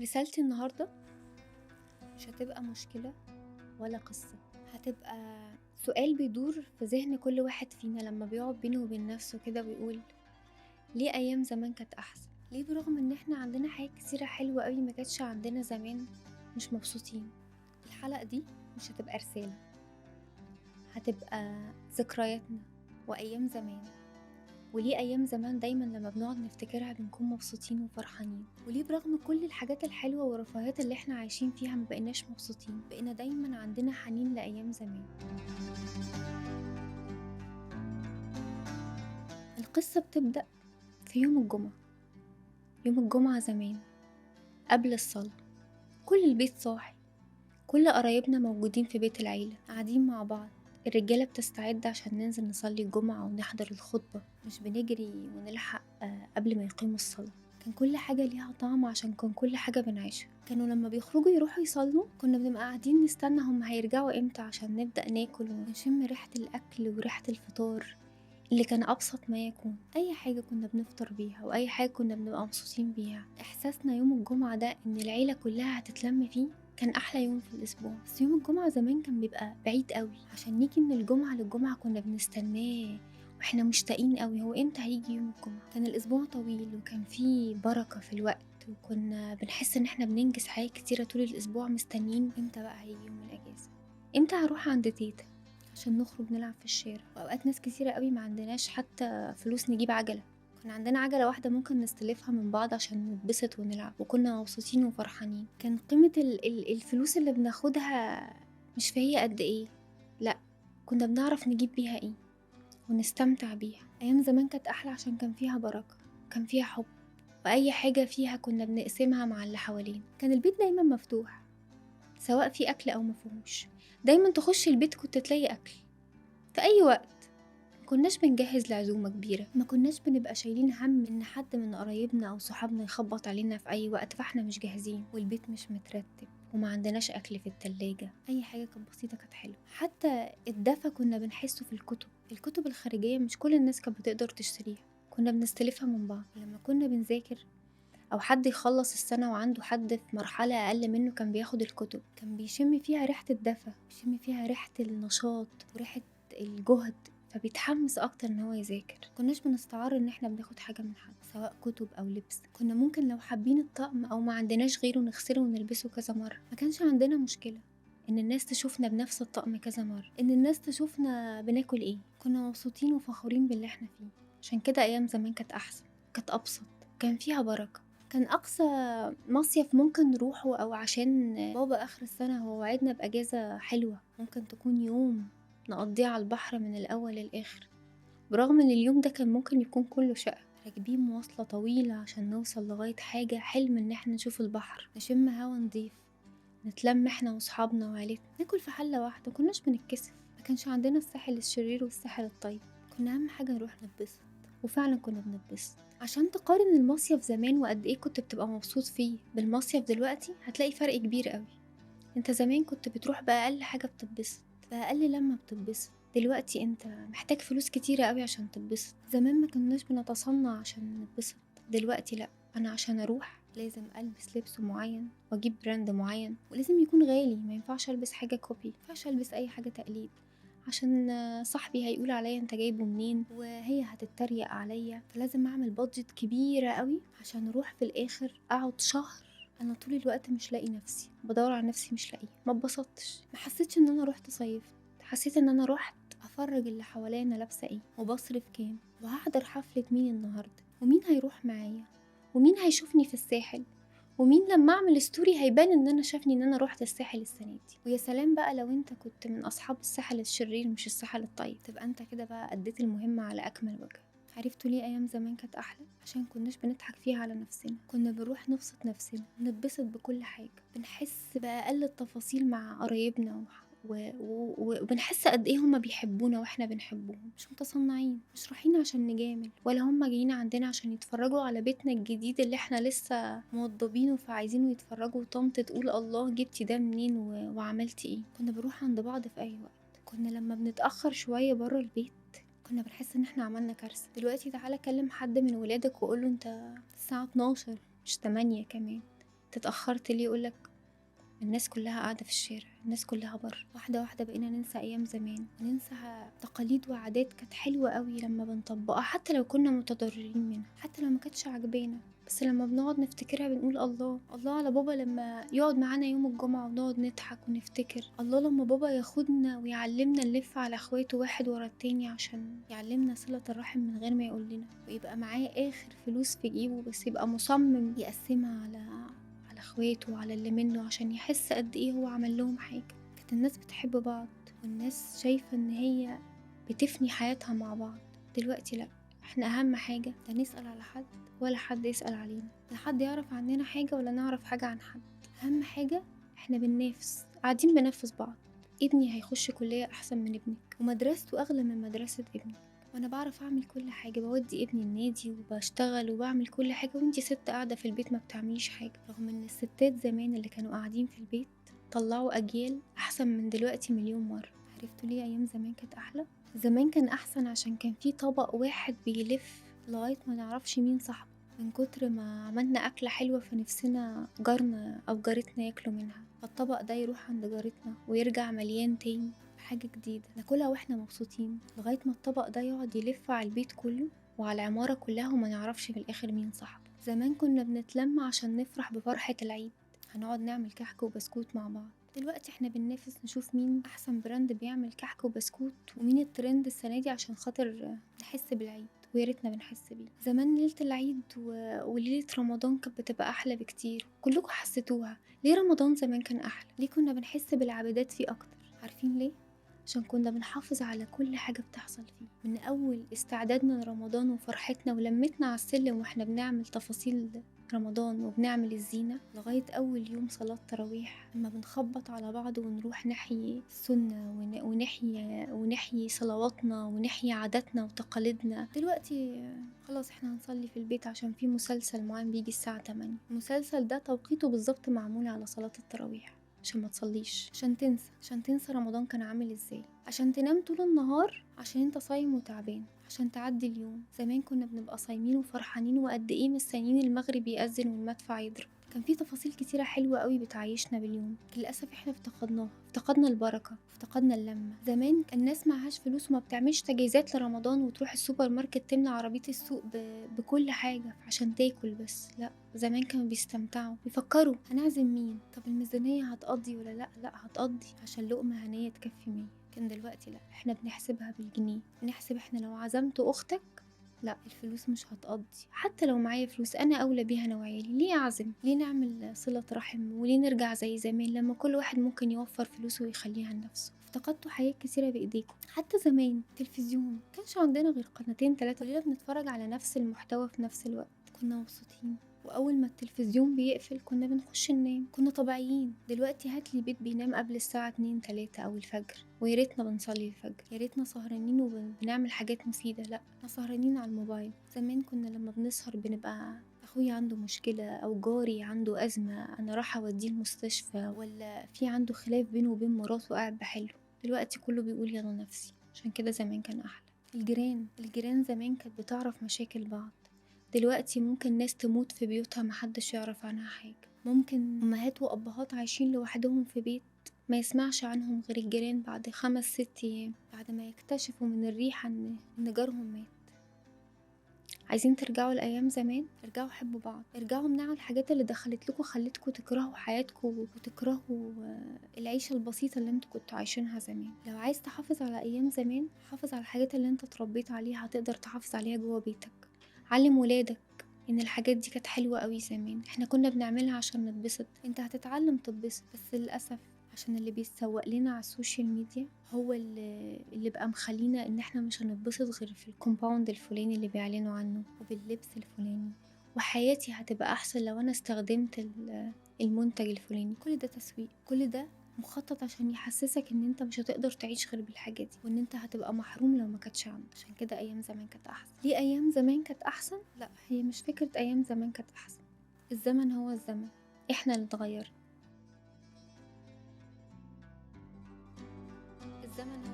رسالتي النهاردة مش هتبقى مشكلة ولا قصة، هتبقى سؤال بيدور في ذهن كل واحد فينا لما بيقعد بينه وبين نفسه كده ويقول ليه أيام زمان كانت أحسن؟ ليه برغم إن احنا عندنا حاجات كتيرة حلوة قوي ما كانتش عندنا زمان مش مبسوطين؟ الحلقة دي مش هتبقى رسالة، هتبقى ذكرياتنا وأيام زمان. وليه أيام زمان دايما لما بنقعد نفتكرها بنكون مبسوطين وفرحانين؟ وليه برغم كل الحاجات الحلوة والرفاهيات اللي احنا عايشين فيها ما بقيناش مبسوطين؟ بقينا دايما عندنا حنين لأيام زمان. القصة بتبدأ في يوم الجمعة. يوم الجمعة زمان قبل الصلاة كل البيت صاحي، كل قرايبنا موجودين في بيت العيلة قاعدين مع بعض. الرجالة بتستعد عشان ننزل نصلي الجمعة ونحضر الخطبة، مش بنجري ونلحق قبل ما يقيموا الصلاة. كان كل حاجة ليها طعم عشان كان كل حاجة بنعيشها. كانوا لما بيخرجوا يروحوا يصلوا كنا بنبقى قاعدين نستنى هم هيرجعوا امتى عشان نبدأ ناكل ونشم ريحة الأكل وريحة الفطار اللي كان أبسط ما يكون. أي حاجة كنا بنفطر بيها وأي حاجة كنا بنبقى مبسوطين بيها. إحساسنا يوم الجمعة ده إن العيلة كلها هتتلم فيه كان أحلى يوم في الأسبوع. بس يوم الجمعة زمان كان بيبقى بعيد قوي، عشان نيجي من الجمعة للجمعة كنا بنستناه واحنا مشتاقين قوي، هو امتى هيجي يوم الجمعة. كان الأسبوع طويل وكان فيه بركة في الوقت، وكنا بنحس ان احنا بننجز حاجات كتيرة طول الأسبوع، مستنيين امتى بقى هيجي يوم الأجازة، امتى هروح عند تيتا عشان نخرج نلعب في الشارع. وأوقات ناس كتيرة قوي ما عندناش حتى فلوس نجيب عجلة، كان عندنا عجلة واحدة ممكن نستلفها من بعض عشان نتبسط ونلعب، وكنا مبسوطين وفرحانين. كان قيمة الفلوس اللي بناخدها مش فهي قد ايه، لا، كنا بنعرف نجيب بيها ايه ونستمتع بيها. ايام زمان كانت احلى عشان كان فيها بركة، كان فيها حب، واي حاجة فيها كنا بنقسمها مع اللي حوالين. كان البيت دايما مفتوح سواء في اكل او مفيهوش، دايما تخش البيت كنت تلاقي اكل في اي وقت. ما كناش بنجهز لعزومة كبيرة، ما كناش بنبقى شايلين هم ان حد من قرايبنا او صحابنا يخبط علينا في اي وقت فاحنا مش جاهزين، والبيت مش مترتب وما عندناش اكل في التلاجة. اي حاجة كانت بسيطة كانت حلوة. حتى الدفى كنا بنحسه في الكتب الخارجية مش كل الناس كانت بتقدر تشتريها، كنا بنستلفها من بعض. لما كنا بنذاكر او حد يخلص السنة وعنده حد في مرحلة اقل منه كان بياخد الكتب، كان بيشم فيها ريحة الدفى، بيشم فيها ريحة النشاط وريحة الجهد، فبيتحمس اكتر ان هو يذاكر. كناش بنستعار ان احنا بناخد حاجة من حد سواء كتب او لبس. كنا ممكن لو حابين الطقم او ما عندناش غيره نغسله ونلبسه كذا مرة، ما كانش عندنا مشكلة ان الناس تشوفنا بنفس الطقم كذا مرة، ان الناس تشوفنا بناكل ايه. كنا مبسوطين وفخورين باللي احنا فيه. عشان كده ايام زمان كانت احسن، كانت ابسط، كان فيها بركة. كان أقصى مصيف ممكن نروحه أو عشان بابا آخر السنة هو وعدنا بأجازة حلوة ممكن تكون يوم نقضيه على البحر من الأول للآخر، برغم إن اليوم ده كان ممكن يكون كله شقة، راكبين مواصلة طويلة عشان نوصل لغاية حاجة حلم إن احنا نشوف البحر، نشم هوا نضيف، نتلم احنا وصحابنا وعيلتنا، ناكل في حلة واحدة، مكناش بنتكسف. ما كانش عندنا الساحل الشرير والساحل الطيب، كنا أهم حاجة نروح نتبسط، وفعلا كنا بنتبسط. عشان تقارن المصيف زمان وقد ايه كنت بتبقى مبسوط فيه بالمصيف دلوقتي هتلاقي فرق كبير قوي. انت زمان كنت بتروح بأقل حاجة بتتبسط، بأقل لما بتتبسط. دلوقتي انت محتاج فلوس كتيرة قوي عشان تتبسط. زمان ما كناش بنتصنع عشان نتبسط، دلوقتي لا، انا عشان اروح لازم البس لبس معين واجيب براند معين، ولازم يكون غالي، ما ينفعش البس حاجة كوبي، ما ينفعش البس اي حاجة تقليد، عشان صاحبي هيقول عليا انت جايبه منين وهي هتتريق عليا، فلازم اعمل بادجت كبيرة قوي عشان اروح في الاخر اقعد شهر انا طول الوقت مش لاقي نفسي، بدور على نفسي مش لاقيه، ما اتبسطتش، ما حسيتش ان انا رحت صيفت، حسيت ان انا رحت افرج اللي حوالينا لابسه ايه وبصرف كام وهحضر حفله مين النهارده ومين هيروح معايا ومين هيشوفني في الساحل ومين لما اعمل ستوري هيبان ان انا شافني ان انا روحت الساحل السنه دي. ويا سلام بقى لو انت كنت من اصحاب الساحل الشرير مش الساحل الطيب، تبقى انت كده بقى اديت المهمه على اكمل وجه. عرفتوا ليه ايام زمان كانت احلى؟ عشان كناش بنضحك فيها على نفسنا، كنا بنروح نبسط نفسنا، نتبسط بكل حاجه، بنحس باقل التفاصيل مع قرايبنا وبنحس قد ايه هما بيحبونا واحنا بنحبهم، مش متصنعين، مش رايحين عشان نجامل، ولا هما جايين عندنا عشان يتفرجوا على بيتنا الجديد اللي احنا لسه موضبينه فعايزينه يتفرجوا، وطنط تقول الله جبتي ده منين وعملتي ايه. كنا بنروح عند بعض في اي وقت. كنا لما بنتأخر شوية بره البيت كنا بنحس ان احنا عملنا كارثة. دلوقتي تعالى كلم حد من ولادك وقوله انت الساعة 12 مش 8 كمان، اتأخرت ليه، يقولك الناس كلها قاعدة في الشارع، الناس كلها بره. واحدة واحدة بقينا ننسى أيام زمان، وننسى تقاليد وعادات كانت حلوة قوي لما بنطبقها، حتى لو كنا متضررين منها، حتى لو ما كانتش عجبانا، بس لما بنقعد نفتكرها بنقول الله الله على بابا لما يقعد معانا يوم الجمعة ونقعد نضحك ونفتكر. الله لما بابا ياخدنا ويعلمنا نلف على اخواته واحد ورا التاني عشان يعلمنا صلة الرحم من غير ما يقول لنا، ويبقى معاه آخر فلوس في جيبه بس يبقى مصمم يقسمها على اخواته وعلى اللي منه عشان يحس قد ايه هو عمل لهم حاجة. كانت الناس بتحب بعض، والناس شايفة ان هي بتفني حياتها مع بعض. دلوقتي لا، احنا اهم حاجة لا نسأل على حد ولا حد يسأل علينا، لا حد يعرف عننا حاجة ولا نعرف حاجة عن حد. اهم حاجة احنا بننافس، قاعدين بننافس بعض. ابني هيخش كلية احسن من ابنك، ومدرسته اغلى من مدرسة ابنك، وانا بعرف اعمل كل حاجة، بودي ابني النادي وبشتغل وبعمل كل حاجة، وانتي ست قاعدة في البيت ما بتعمليش حاجة. رغم ان الستات زمان اللي كانوا قاعدين في البيت طلعوا اجيال احسن من دلوقتي مليون مرة. عرفتوا ليه ايام زمان كانت احلى؟ زمان كان احسن عشان كان في طبق واحد بيلف لغاية ما نعرفش مين صاحبه، من كتر ما عملنا أكلة حلوة فنفسنا جارنا أو جارتنا ياكلوا منها، فالطبق ده يروح عند جارتنا ويرجع مليان تاني بحاجة جديدة ناكلها واحنا مبسوطين، لغاية ما الطبق ده يقعد يلف على البيت كله وعلى العمارة كلها وما نعرفش في الآخر مين صاحبه. زمان كنا بنتلم عشان نفرح بفرحة العيد، هنقعد نعمل كحك وبسكوت مع بعض. دلوقتي احنا بننافس نشوف مين احسن براند بيعمل كحك وبسكوت، ومين الترند السنة دي عشان خاطر نحس بالعيد، ويا ريتنا بنحس بيه. زمان ليلة العيد وليلة رمضان كانت بتبقى أحلى بكتير، كلكم حسيتوها. ليه رمضان زمان كان أحلى؟ ليه كنا بنحس بالعبادات فيه أكتر؟ عارفين ليه؟ عشان كنا بنحافظ على كل حاجة بتحصل فيه، من أول استعدادنا لرمضان وفرحتنا ولمتنا على السلم واحنا بنعمل تفاصيل رمضان وبنعمل الزينة، لغاية أول يوم صلاة تراويح لما بنخبط على بعض ونروح نحيي السنة ونحيي صلواتنا ونحيي عاداتنا وتقاليدنا. دلوقتي خلاص احنا هنصلي في البيت عشان في مسلسل معين بيجي الساعة 8، المسلسل ده توقيته بالظبط معمول على صلاة التراويح عشان ما تصليش، عشان تنسى رمضان كان عامل ازاي، عشان تنام طول النهار عشان انت صايم وتعبان، عشان تعدي اليوم. زمان كنا بنبقى صايمين وفرحانين وقد ايه مستنيين المغرب يأذن والمدفع يضرب، كان في تفاصيل كتيرة حلوة قوي بتعيشنا باليوم، للأسف احنا افتقدناها، افتقدنا البركة، افتقدنا اللمة. زمان الناس معهاش فلوس وما بتعملش تجهيزات لرمضان وتروح السوبر ماركت تملى عربية السوق بكل حاجة عشان تاكل بس، لا زمان كانوا بيستمتعوا، بيفكروا هنعزم مين، طب الميزانية هتقضي ولا لا، لا هتقضي عشان لقمة هنية تكفي 100. كان دلوقتي لا، احنا بنحسبها بالجنيه، بنحسب احنا لو عزمت اختك لا الفلوس مش هتقضي، حتى لو معايا فلوس انا اولى بيها انا وعيالي، ليه اعزم، ليه نعمل صلة رحم، وليه نرجع زي زمان لما كل واحد ممكن يوفر فلوسه ويخليها لنفسه. افتقدتوا حاجات كتيرة بايديكم. حتى زمان التلفزيون كانش عندنا غير قناتين 3 كلنا بنتفرج على نفس المحتوى في نفس الوقت، كنا مبسوطين. واول ما التلفزيون بيقفل كنا بنخش ننام، كنا طبيعيين. دلوقتي هاتلي بيت بينام قبل الساعة 2 3 او الفجر، ويا ريتنا بنصلي الفجر، يا ريتنا سهرانين وبنعمل حاجات مفيدة، لا احنا سهرانين على الموبايل. زمان كنا لما بنسهر بنبقى اخويا عنده مشكلة او جاري عنده ازمة انا راح اوديه المستشفى، ولا في عنده خلاف بينه وبين مراته قاعد بحله. دلوقتي كله بيقول يلا نفسي. عشان كده زمان كان احلى. الجيران زمان كانت بتعرف مشاكل بعض، دلوقتي ممكن ناس تموت في بيوتها محدش يعرف عنها حاجة، ممكن أمهات وأبهات عايشين لوحدهم في بيت ما يسمعش عنهم غير الجيران بعد 5 6 أيام بعد ما يكتشفوا من الريحة إن جارهم مات. عايزين ترجعوا لأيام زمان؟ ارجعوا حبوا بعض، ارجعوا منعوا الحاجات اللي دخلت لكم خلتكم تكرهوا حياتكم وتكرهوا العيشة البسيطة اللي انتوا كنتوا عايشينها زمان. لو عايز تحافظ على أيام زمان حافظ على الحاجات اللي انت اتربيت عليها، هتقدر تحافظ عليها جوه بيتك. علم ولادك ان الحاجات دي كانت حلوة قوي زمان، احنا كنا بنعملها عشان نتبسط، انت هتتعلم تتبسط، بس للأسف عشان اللي بيتسوق لنا على السوشيال ميديا هو اللي بقى مخلينا ان احنا مش هنتبسط غير في الكومباوند الفلاني اللي بيعلنوا عنه وباللبس الفلاني، وحياتي هتبقى احسن لو انا استخدمت المنتج الفلاني. كل ده تسويق، كل ده مخطط عشان يحسسك ان انت مش هتقدر تعيش غير بالحاجات دي، وان انت هتبقى محروم لو ما كانتش عندك. عشان كده ايام زمان كانت احسن. ليه ايام زمان كانت احسن؟ لا هي مش فكرة ايام زمان كانت احسن، الزمن هو الزمن، احنا اللي اتغيرنا. الزمن هو